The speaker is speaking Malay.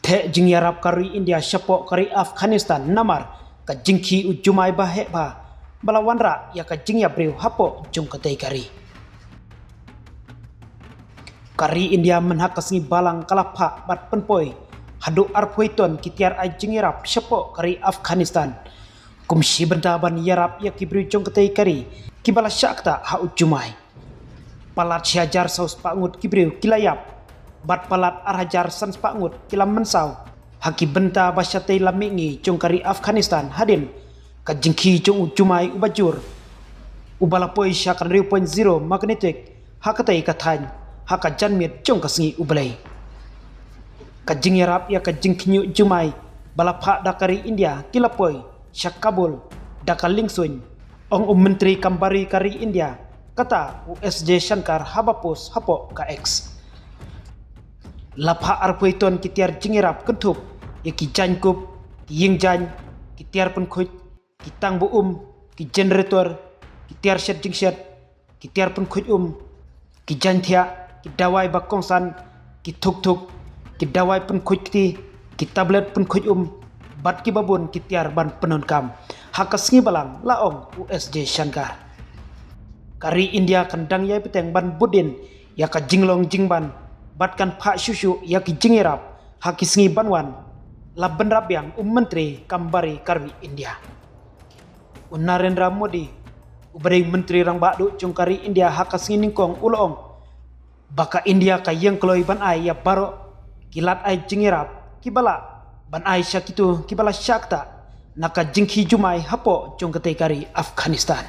Te jingyarap kari India syapok kari Afghanistan namar ka jingki ujumai bahe ba balawanra ya ka jingya breu hapo jung katai kari India menhakasni balang kalapa bat penpoi hadu arpoiton kitiar ai jingyarap syapok kari Afghanistan kumsi bendaban yarap ya kibreu jung katai kari kibala syakta ha ujumai palat syajar saus pangut kibreu kilayap bat palat arhajar sans pangut kilam mensau haki benta basyatai lamingi jong kari Afghanistan hadin kajingki jong ujumai ubajur ubalapoi syakan 0.0 magnetic hakatai katany haka janmit jong kasngi ubalai kajing yarap ya kajingki ujumai balapa dakari India kilapoi syak Kabul dakal lingsun ong menteri kambari kari India kata USJ Shankar habapus hapo ka X lapha arpoiton kitiar jingirap kentup ya ki jankup ki yingjan kitiar penkuj ki tang bu ki generator kitiar shet jingshet kitiar penkuj ki jantia ki dawai bakongsan ki tuk ki dawai penkuj ki tablet penkuj bat ki babun kitiar ban penonkam hakas ngi balang laong USJ Shankar kari India kandang yai peteng ban budin ya ka jinglong jingban batkan pak syusyu ya ki jingirap haki sengi banwan laban rabyang menteri kambari karwi India Narendra Modi ubari menteri rang bakdu jongkari India haka sengi ningkong ulong baka India ka yang keloi ban ai ya baro kilat ai jingirap kibala ban ai syakitu kibala syakta naka jingki jumai hapo jongkatai kari Afghanistan